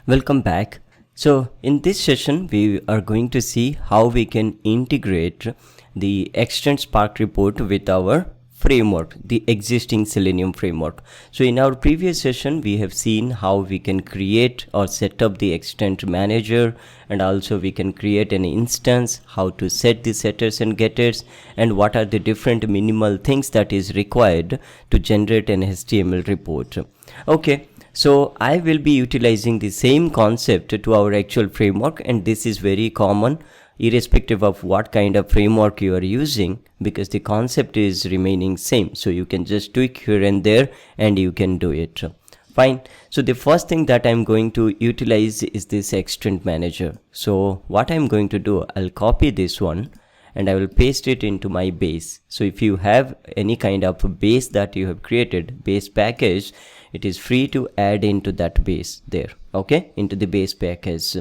Welcome back. So in this session we are going to see how we can integrate the Extend Spark report with our framework, the existing Selenium framework. So in our previous session we have seen how we can create or set up the Extend manager, and also we can create an instance, how to set the setters and getters, and what are the different minimal things that is required to generate an HTML report. Okay. So I will be utilizing the same concept to our actual framework, and this is very common irrespective of what kind of framework you are using, because the concept is remaining same. So you can just tweak here and there and you can do it. Fine. So the first thing that I'm going to utilize is this extend manager. So what I'm going to do, I'll copy this one and I will paste it into my base. So if you have any kind of base that you have created, base package, it is free to add into that base there, okay, into the base package.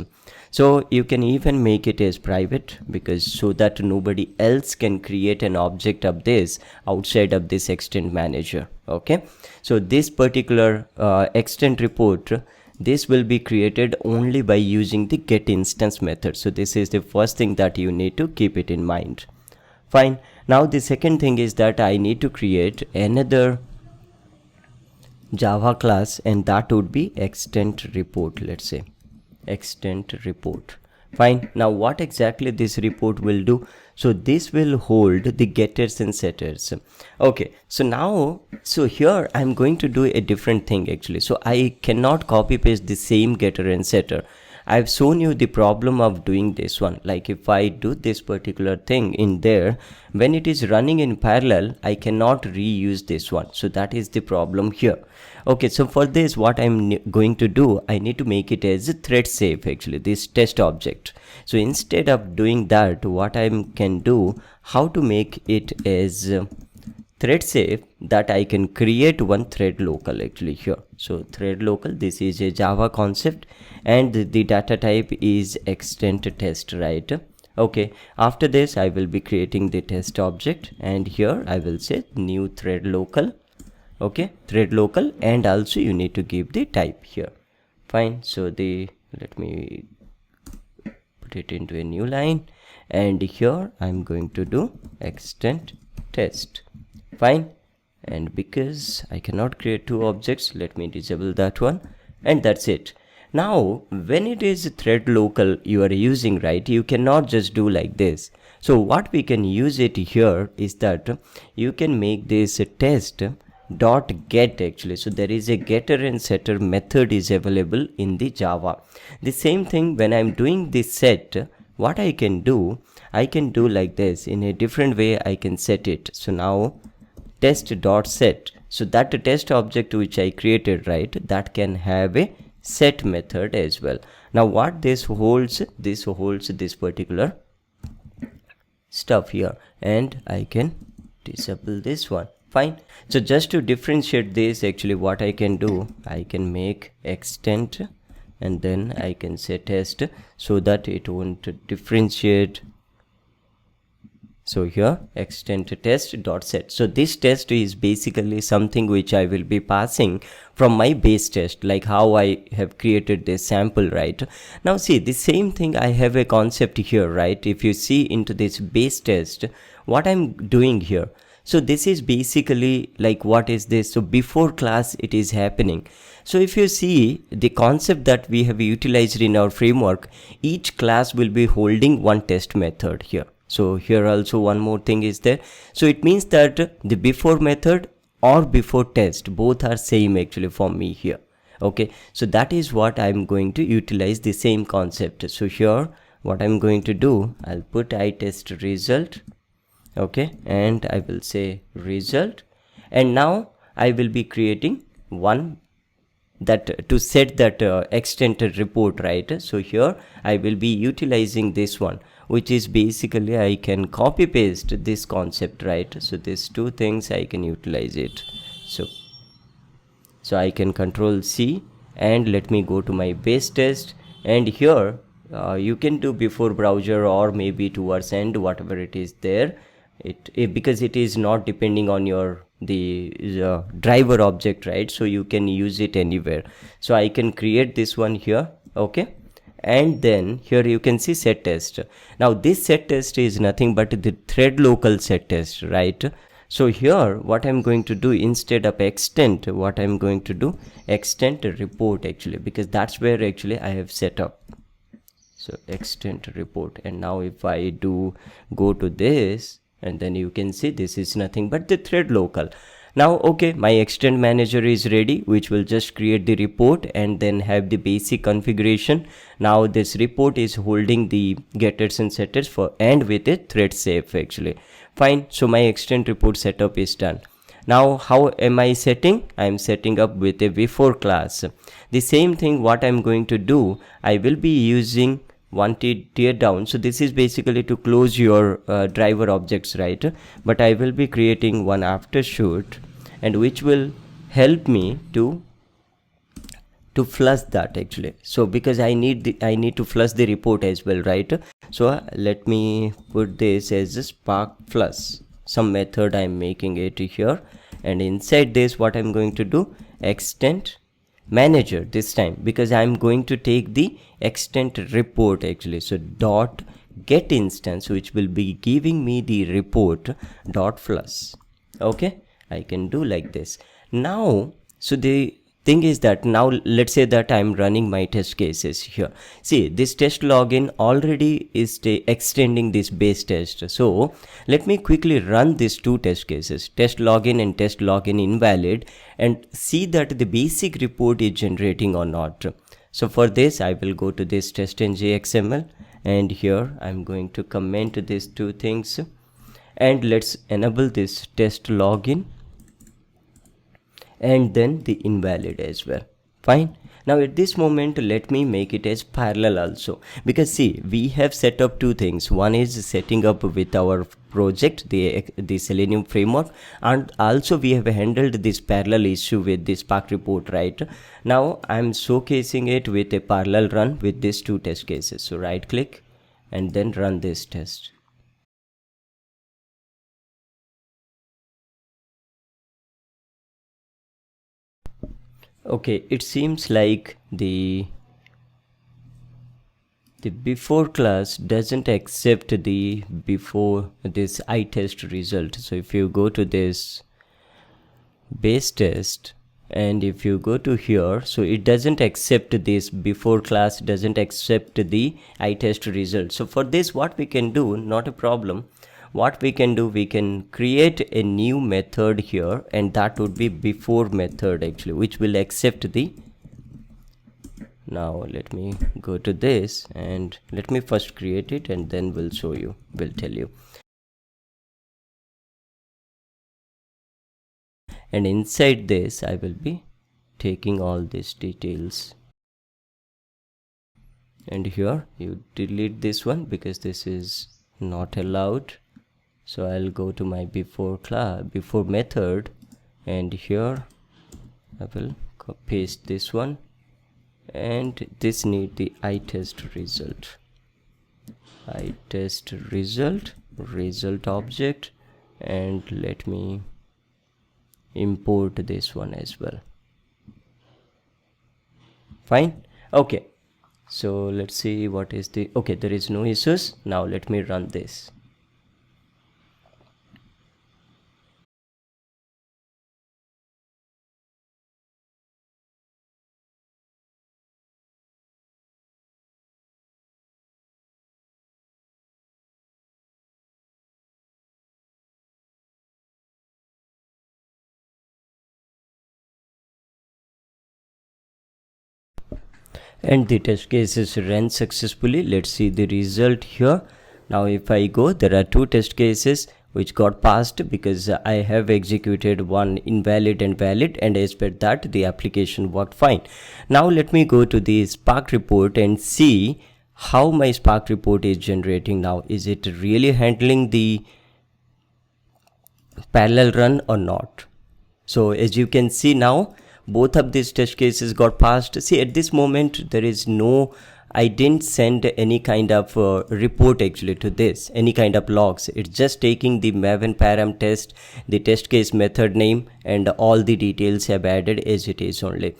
So you can even make it as private, because so that nobody else can create an object of this outside of this extend manager. Okay, so this particular extend report, this will be created only by using the get instance method. So this is the first thing that you need to keep it in mind. Fine. Now the second thing is that I need to create another Java class, and that would be extend report. Let's say extend report. Fine. Now what exactly this report will do? So this will hold the getters and setters. Okay, so now, so here I'm going to do a different thing actually. So I cannot copy paste the same getter and setter. I've shown you the problem of doing this one. Like if I do this particular thing in there, when it is running in parallel, I cannot reuse this one. So that is the problem here. Okay, so for this, what I'm going to do, I need to make it as a thread safe actually, this test object. So instead of doing that, what I can do, how to make it as thread safe, that I can create one thread local actually here. So thread local, this is a Java concept, and the data type is extend test, right? Okay, after this I will be creating the test object, and here I will say new thread local. Okay, thread local, and also you need to give the type here. Fine. So let me put it into a new line, and here I'm going to do extend test. Fine. And because I cannot create two objects, let me disable that one, and that's it. Now when it is thread local you are using, right, you cannot just do like this. So what we can use it here is that you can make this test dot get actually. So there is a getter and setter method is available in the Java. The same thing when I'm doing this set, what I can do like this. In a different way I can set it. So now test dot set, so that the test object which I created, right, that can have a set method as well. Now what this holds this particular stuff here, and I can disable this one. Fine. So just to differentiate this, actually what I can do, I can make extend and then I can say test, so that it won't differentiate. So here extend test dot set. So this test is basically something which I will be passing from my base test, like how I have created this sample, right? Now see, the same thing, I have a concept here, right? If you see into this base test, what I'm doing here, so this is basically like, what is this? So before class it is happening. So if you see the concept that we have utilized in our framework, each class will be holding one test method here. So here also one more thing is there. So it means that the before method or before test, both are same actually for me here. Okay, so that is what I'm going to utilize, the same concept. So here what I'm going to do, I'll put itest result. Okay, and I will say result, and now I will be creating one that to set that extended report, right? So here I will be utilizing this one, which is basically I can copy paste this concept, right? So these two things I can utilize it. So I can control C, and let me go to my base test, and here you can do before browser or maybe towards end, whatever it is there. Because it is not depending on your driver object, right? So you can use it anywhere. So I can create this one here, Okay, and then here you can see set test. Now this set test is nothing but the thread local set test, right? So here what I'm going to do, instead of extend, what I'm going to do, extend report actually, because that's where actually I have set up. So extend report, and now if I do go to this, and then you can see this is nothing but the thread local. Now okay, my extend manager is ready, which will just create the report and then have the basic configuration. Now this report is holding the getters and setters for and with a thread safe actually. Fine, so my extend report setup is done. Now how am I setting? I am setting up with a before class. The same thing what I'm going to do, I will be using one tier down. So this is basically to close your driver objects, right? But I will be creating one after shoot, and which will help me to flush that actually. So because I need to flush the report as well, right? So let me put this as a spark flush, some method I'm making it here, and inside this what I'm going to do, extend manager this time, because I'm going to take the extend report actually. So dot get instance, which will be giving me the report dot flush. Okay, I can do like this. Now so the thing is that now let's say that I'm running my test cases here. See, this test login already is extending this base test. So let me quickly run these two test cases, test login and test login invalid, and see that the basic report is generating or not. So for this I will go to this testNG XML, and here I'm going to comment these two things, and let's enable this test login and then the invalid as well. Fine. Now at this moment let me make it as parallel also, because see, we have set up two things. One is setting up with our project the Selenium framework, and also we have handled this parallel issue with this Spark report, right? Now I'm showcasing it with a parallel run with these two test cases. So right click and then run this test. Okay, it seems like the before class doesn't accept the before this iTest result. So if you go to this base test and if you go to here, so it doesn't accept this before class, doesn't accept the iTest result. So for this what we can do, not a problem, what we can do, we can create a new method here, and that would be before method actually, which will accept the. Now let me go to this and let me first create it, and then we'll show you, we'll tell you. And inside this I will be taking all these details, and here you delete this one because this is not allowed. So I'll go to my before method, and here I will paste this one, and this need the iTest result object, and let me import this one as well. Fine. Okay, so let's see what is the, okay, there is no issues. Now let me run this. And the test case is run successfully. Let's see the result here. Now if I go, there are two test cases which got passed because I have executed one invalid and valid, and as per that the application worked fine. Now let me go to the Spark report and see how my Spark report is generating now. Is it really handling the parallel run or not? So as you can see now, both of these test cases got passed. See, at this moment there is no, I didn't send any kind of report actually to this, any kind of logs. It's just taking the maven param test, the test case method name, and all the details have added as it is only.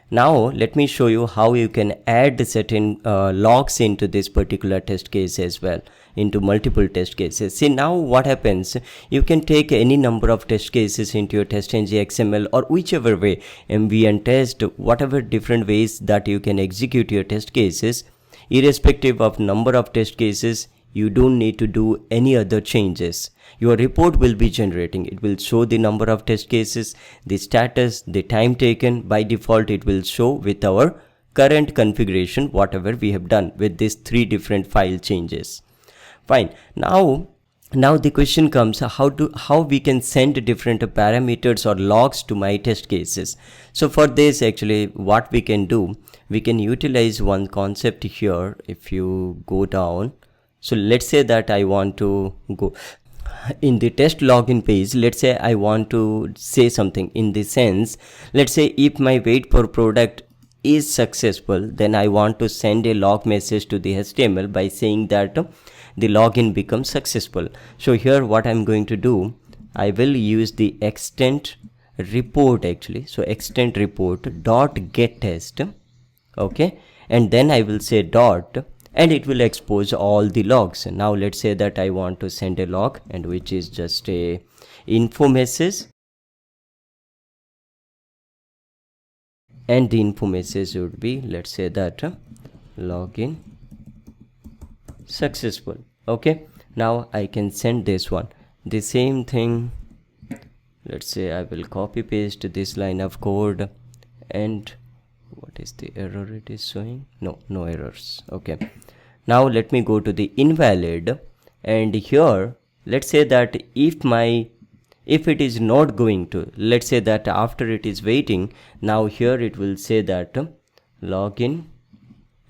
Now let me show you how you can add certain logs into this particular test case as well, into multiple test cases. See, now what happens, you can take any number of test cases into your testng XML, or whichever way, MV and test, whatever different ways that you can execute your test cases. Irrespective of number of test cases, you don't need to do any other changes. Your report will be generating. It will show the number of test cases, the status, the time taken. By default, it will show with our current configuration, whatever we have done with these 3 different file changes. Fine. Now the question comes, how we can send different parameters or logs to my test cases. So for this, actually what we can do, we can utilize one concept here. If you go down, so let's say that I want to go in the test login page. Let's say I want to say something in the sense, let's say if my wait for product is successful, then I want to send a log message to the HTML by saying that the login becomes successful. So here what I'm going to do, I will use the extent report actually. So extent report dot get test, okay, and then I will say dot, and it will expose all the logs. Now let's say that I want to send a log, and which is just a info message, and the info message would be, let's say that login successful. Okay, now I can send this one. The same thing, let's say I will copy paste this line of code, and what is the error it is showing? No errors. Okay, now let me go to the invalid, and here let's say that if it is not going to, let's say that after it is waiting, now here it will say that login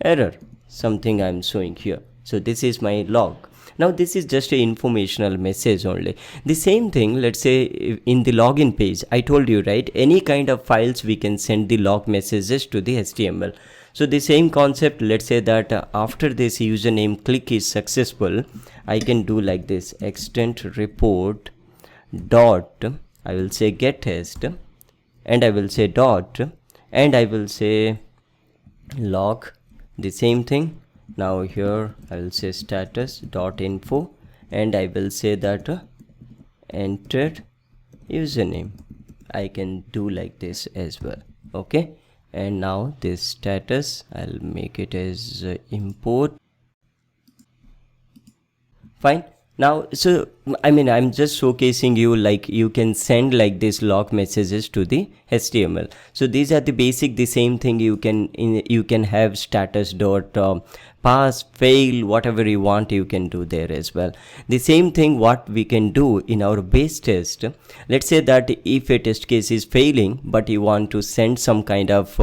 error, something I'm showing here. So this is my log. Now this is just a informational message only. The same thing, let's say in the login page, I told you, right, any kind of files we can send the log messages to the HTML. So the same concept, let's say that after this username click is successful, I can do like this, extent report dot, I will say get test, and I will say dot, and I will say log, the same thing. Now here I will say status dot info, and I will say that enter username. I can do like this as well. Okay, and now this status, I'll make it as import. Fine. Now, so I mean, I'm just showcasing you, like you can send like this log messages to the HTML. So these are the basic, the same thing you can have status dot pass, fail, whatever you want, you can do there as well. The same thing what we can do in our base test. Let's say that if a test case is failing, but you want to send some kind of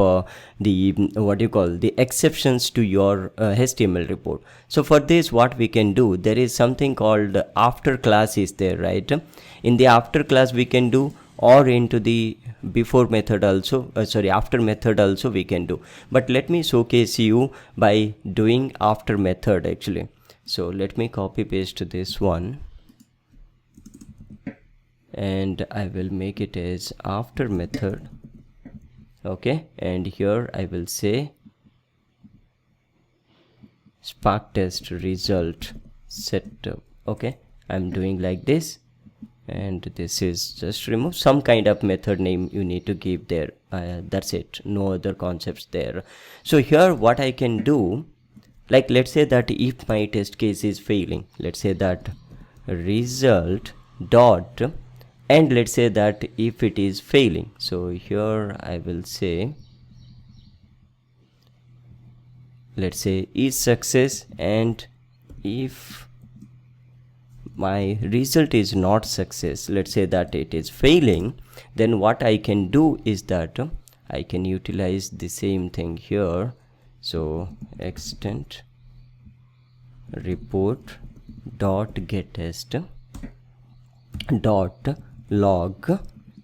the exceptions to your HTML report. So for this, what we can do, there is something called after class is there, right? In the after class we can do, or into the before method also, after method also we can do. But let me showcase you by doing after method actually. So let me copy paste this one, and I will make it as after method. Okay, and here I will say Spark test result setup. Okay, I'm doing like this, and this is just remove some kind of method name you need to give there. That's it, no other concepts there. So here what I can do, like let's say that if my test case is failing, let's say that result dot, and let's say that if it is failing, so here I will say, let's say is success, and if my result is not success, let's say that it is failing, then what I can do is that I can utilize the same thing here. So extent report dot get test dot log,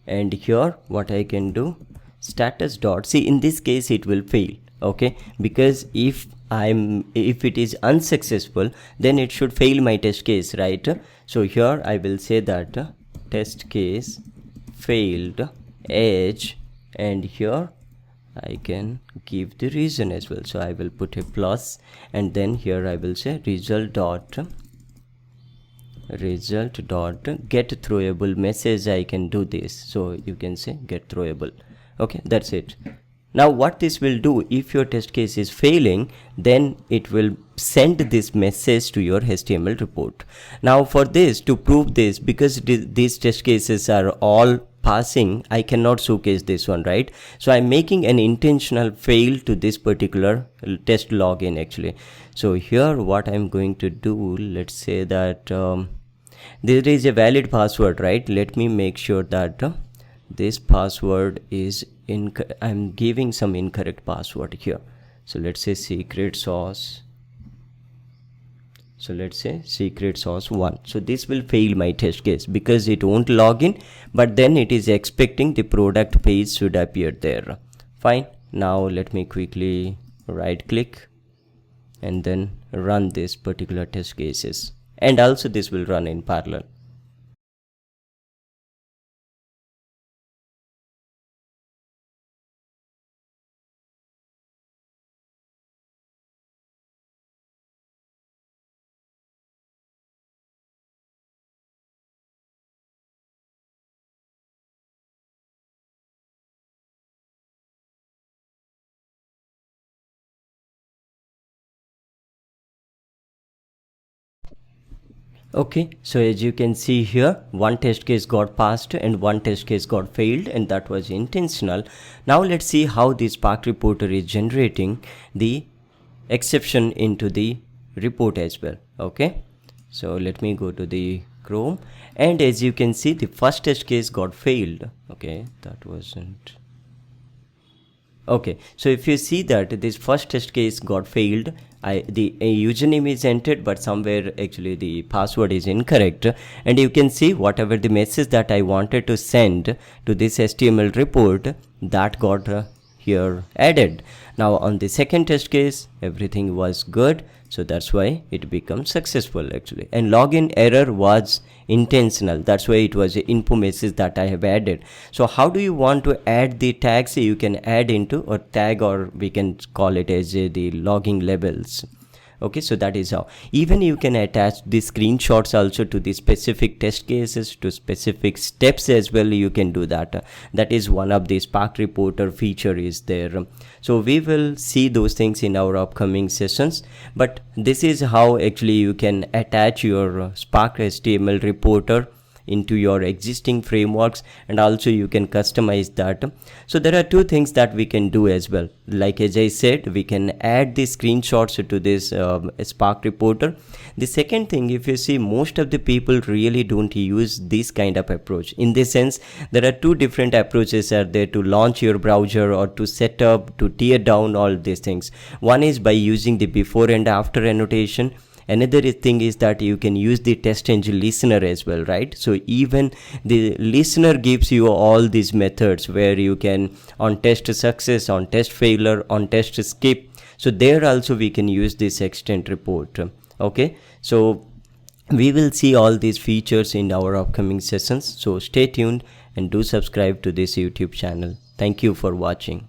and here what I can do, status dot, see in this case it will fail. Okay, because if it is unsuccessful, then it should fail my test case, right? So here I will say that test case failed edge, and here I can give the reason as well. So I will put a plus, and then here I will say result dot get throwable message. I can do this, so you can say get throwable. Okay, that's it. Now what this will do, if your test case is failing, then it will send this message to your HTML report. Now for this, to prove this, because these test cases are all passing, I cannot showcase this one, right? So I'm making an intentional fail to this particular test login actually. So here what I'm going to do, let's say that there is a valid password, right? Let me make sure that this password is I'm giving some incorrect password here. So let's say secret sauce. So let's say secret sauce 1. So this will fail my test case because it won't log in, but then it is expecting the product page should appear there. Fine. Now let me quickly right click and then run this particular test cases, and also this will run in parallel. Okay, so as you can see here, one test case got passed and one test case got failed, and that was intentional. Now let's see how the Spark reporter is generating the exception into the report as well. Okay, so let me go to the Chrome, and as you can see, the first test case got failed. Okay, that wasn't okay. So if you see that this first test case got failed, the username is entered, but somewhere actually the password is incorrect, and you can see whatever the message that I wanted to send to this HTML report, that got here added. Now on the second test case, everything was good, so that's why it becomes successful actually. And login error was intentional, that's why it was an info message that I have added. So how do you want to add the tags? You can add into a tag, or we can call it as the logging labels. Okay, so that is how. Even you can attach the screenshots also to the specific test cases, to specific steps as well. You can do that. That is one of the Spark reporter feature is there. So we will see those things in our upcoming sessions, but this is how actually you can attach your Spark HTML reporter into your existing frameworks, and also you can customize that. So there are two things that we can do as well. Like as I said, we can add the screenshots to this Spark reporter. The second thing, if you see, most of the people really don't use this kind of approach. In this sense, there are two different approaches are there to launch your browser, or to set up, to tear down all these things. One is by using the before and after annotation. Another thing is that you can use the testNG listener as well, right? So even the listener gives you all these methods where you can on test success, on test failure, on test skip. So there also we can use this extent report. Okay, so we will see all these features in our upcoming sessions. So stay tuned and do subscribe to this YouTube channel. Thank you for watching.